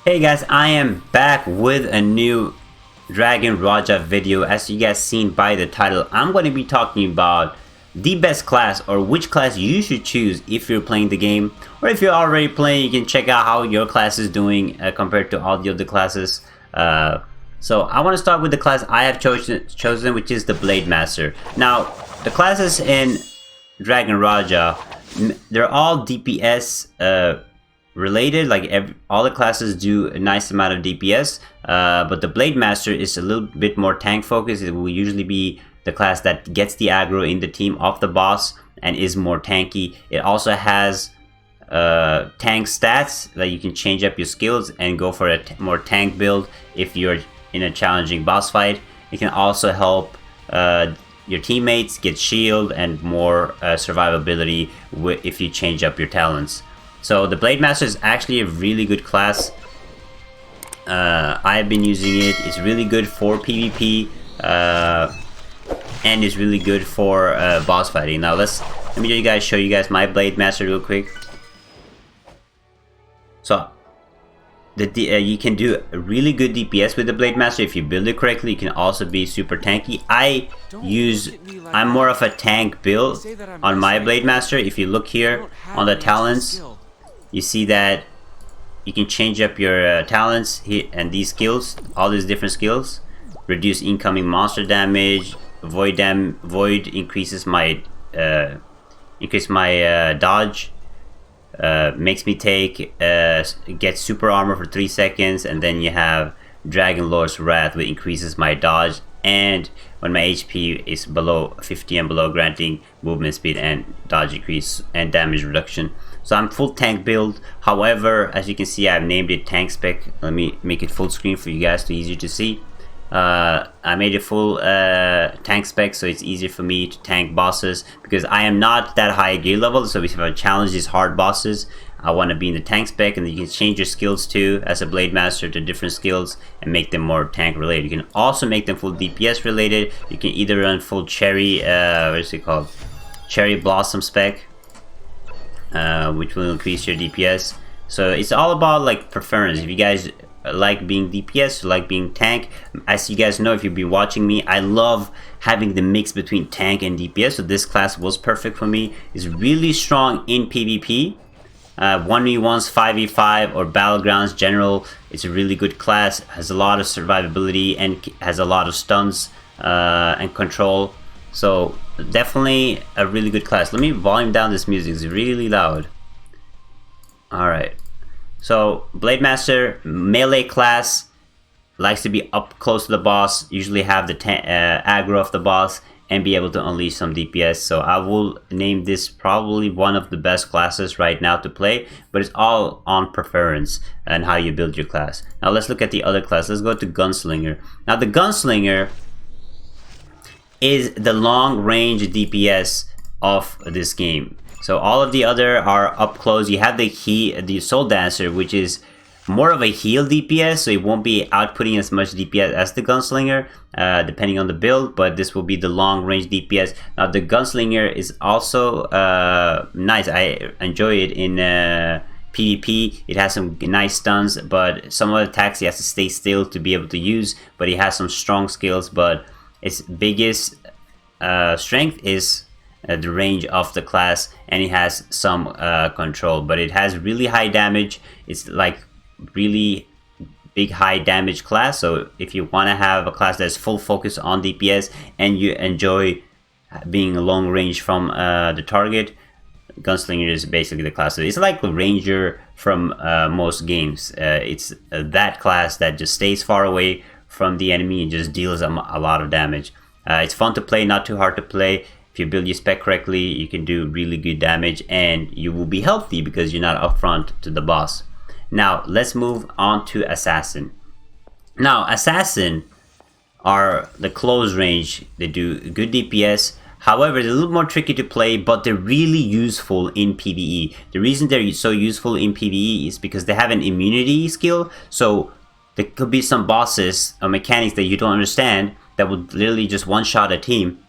Hey guys, I am back with a new Dragon Raja video. As you guys seen by the title, I'm going to be talking about the best class, or which class you should choose if you're playing the game, or if you're already playing, you can check out how your class is doing compared to all the other classes. So I want to start with the class I have chosen, which is the Blade Master. Now, the classes in Dragon Raja, they're all DPS related. Like all the classes do a nice amount of DPS, but the Blade Master is a little bit more tank focused. It will usually be the class that gets the aggro in the team of the boss and is more tanky. It also has tank stats that you can change up your skills and go for a more tank build if you're in a challenging boss fight. It can also help your teammates get shield and more survivability if you change up your talents. So the Blade Master is actually a really good class. I've been using it. It's really good for PvP and it's really good for boss fighting. Now let me show you guys my Blade Master real quick. So you can do a really good DPS with the Blade Master if you build it correctly. You can also be super tanky. I'm more of a tank build on my Blade Master. If you look here on the talents, you see that you can change up your talents here, and these skills, all these different skills. Reduce incoming monster damage. Void increases my dodge. Makes me get super armor for 3 seconds, and then you have Dragon Lord's Wrath, which increases my dodge, and when my HP is below 50 and below, granting movement speed and dodge increase and damage reduction. So I'm full tank build. However, as you can see, I've named it tank spec. Let me make it full screen for you guys to easier to see. I made it full tank spec, so it's easier for me to tank bosses, because I am not that high gear level. So if I challenge these hard bosses, I want to be in the tank spec, and you can change your skills too as a Blade Master to different skills and make them more tank related. You can also make them full DPS related. You can either run full cherry, cherry blossom spec, which will increase your DPS. So it's all about like preference. If you guys like being DPS, like being tank, as you guys know if you've been watching me, I love having the mix between tank and DPS. So this class was perfect for me. It's really strong in PvP, 1v1s, 5v5, or battlegrounds general. It's a really good class, has a lot of survivability and has a lot of stuns and control. So definitely a really good class. Let me volume down this music, it's really loud. Alright, so Blade Master, melee class, likes to be up close to the boss, usually have the aggro of the boss and be able to unleash some DPS. So I will name this probably one of the best classes right now to play, but it's all on preference and how you build your class. Now let's look at the other class. Let's go to Gunslinger. Now the Gunslinger is the long range DPS of this game. So all of the other are up close. You have the Soul Dancer, which is more of a heal DPS, so it won't be outputting as much DPS as the Gunslinger, depending on the build, but this will be the long range DPS. Now the Gunslinger is also nice. I enjoy it in PvP. It has some nice stuns, but some of the attacks he has to stay still to be able to use, but he has some strong skills, but its biggest strength is the range of the class, and it has some control, but it has really high damage. It's like really big high damage class. So if you want to have a class that's full focus on DPS and you enjoy being long range from the target, Gunslinger is basically the class. So it's like the Ranger from most games. It's that class that just stays far away from the enemy and just deals a lot of damage. It's fun to play, not too hard to play. If you build your spec correctly, you can do really good damage, and you will be healthy because you're not upfront to the boss. Now let's move on to Assassin. Now Assassin are the close range. They do good DPS. However, they're a little more tricky to play, but they're really useful in PvE. The reason they're so useful in PvE is because they have an immunity skill. So there could be some bosses or mechanics that you don't understand that would literally just one-shot a team.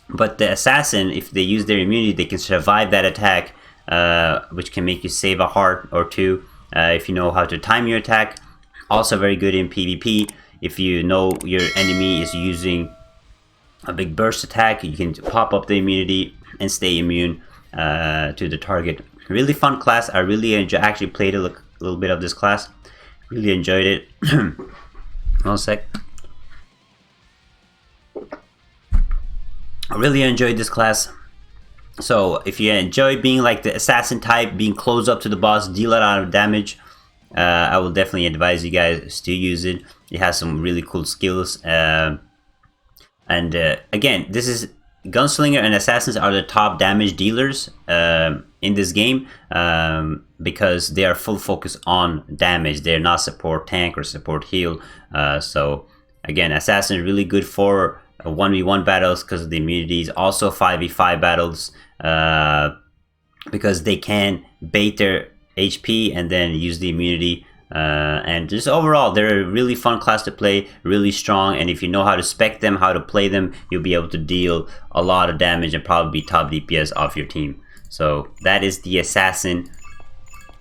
But the Assassin, if they use their immunity, they can survive that attack, which can make you save a heart or two if you know how to time your attack. Also very good in PvP. If you know your enemy is using a big burst attack, you can pop up the immunity and stay immune to the target. Really fun class. I really actually played a little bit of this class. Really enjoyed it. 1 sec. I really enjoyed this class. So if you enjoy being like the assassin type, being close up to the boss, deal a lot of damage, I will definitely advise you guys to use it. It has some really cool skills. And again, this is Gunslinger and Assassins are the top damage dealers in this game because they are full focus on damage. They're not support tank or support heal. So again, Assassin is really good for 1v1 battles because of the immunities. Also 5v5 battles because they can bait their HP and then use the immunity. And just overall, they're a really fun class to play, really strong, and if you know how to spec them, how to play them, you'll be able to deal a lot of damage and probably be top DPS off your team. So that is the Assassin,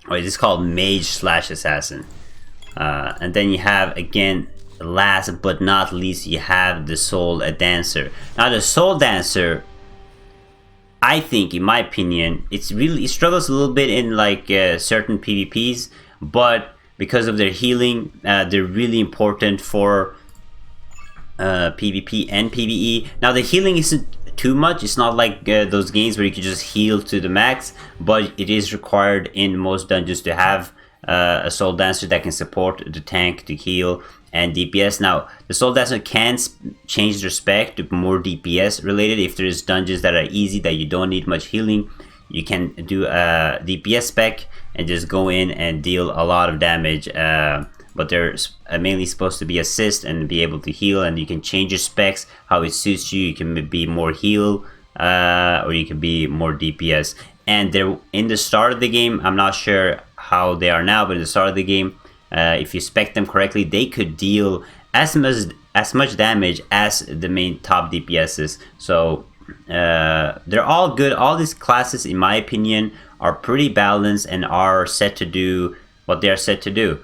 or it is called Mage / Assassin. And then you have, again, last but not least, you have the Soul Dancer. Now the Soul Dancer, I think, in my opinion, it struggles a little bit in like certain PvPs, but because of their healing, they're really important for PvP and PvE. Now the healing isn't too much. It's not like those games where you can just heal to the max, but it is required in most dungeons to have a Soul Dancer that can support the tank to heal and DPS. Now the Soul Dancer can change their spec to more DPS related. If there's dungeons that are easy that you don't need much healing, you can do a DPS spec and just go in and deal a lot of damage, but they're mainly supposed to be assist and be able to heal, and you can change your specs how it suits you. You can be more heal or you can be more DPS. And they're in the start of the game, I'm not sure how they are now, but in the start of the game, if you spec them correctly, they could deal as much damage as the main top DPSs. So they're all good. All these classes, in my opinion, are pretty balanced and are set to do what they are set to do.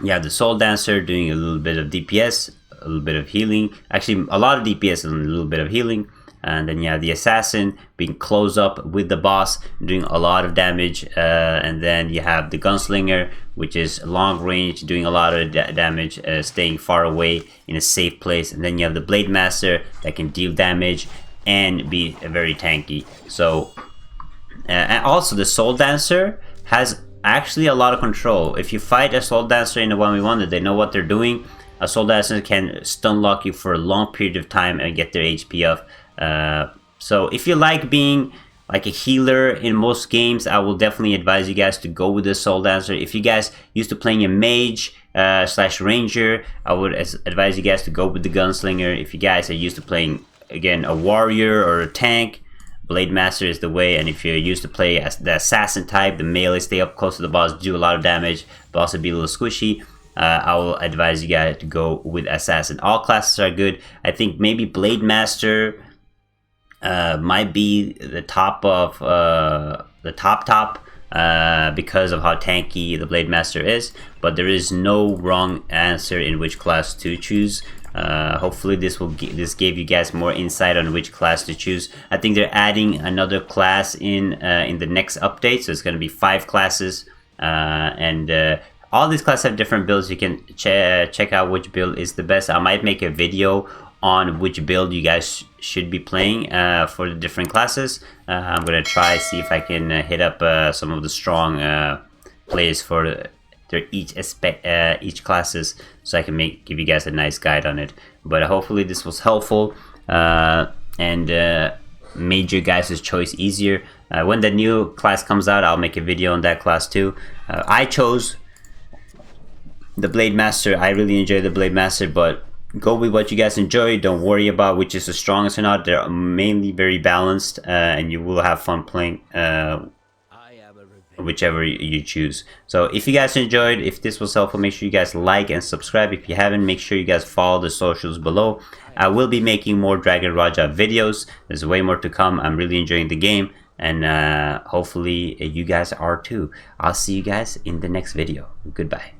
You have the Soul Dancer doing a little bit of DPS, a little bit of healing, actually a lot of DPS and a little bit of healing. And then you have the Assassin being close up with the boss, doing a lot of damage. And then you have the Gunslinger, which is long range, doing a lot of damage, staying far away in a safe place. And then you have the Blade Master that can deal damage and be very tanky. So and also the Soul Dancer has actually a lot of control. If you fight a Soul Dancer in a 1v1 that they know what they're doing, a Soul Dancer can stun lock you for a long period of time and get their HP up. So if you like being like a healer in most games, I will definitely advise you guys to go with the Soul Dancer. If you guys used to playing a mage / ranger, I would advise you guys to go with the Gunslinger. If you guys are used to playing, again, a warrior or a tank, Blade Master is the way. And if you're used to play as the assassin type, the melee, stay up close to the boss, do a lot of damage, but also be a little squishy, I will advise you guys to go with Assassin. All classes are good. I think maybe Blade Master might be the top of the top because of how tanky the Blade Master is, but there is no wrong answer in which class to choose. Hopefully this gave you guys more insight on which class to choose. I think they're adding another class in the next update, so it's going to be 5 classes, and all these classes have different builds. You can check out which build is the best. I might make a video on which build you guys should be playing for the different classes. I'm gonna try see if I can hit up some of the strong players for their each classes, so I can give you guys a nice guide on it. But hopefully this was helpful and made your guys' choice easier. When the new class comes out, I'll make a video on that class too. I chose the Blade Master. I really enjoy the Blade Master, but go with what you guys enjoy. Don't worry about which is the strongest or not. They're mainly very balanced, and you will have fun playing whichever you choose. So if you guys enjoyed, if this was helpful, make sure you guys like and subscribe. If you haven't, make sure you guys follow the socials below. I will be making more Dragon Raja videos. There's way more to come. I'm really enjoying the game, and hopefully you guys are too. I'll see you guys in the next video. Goodbye.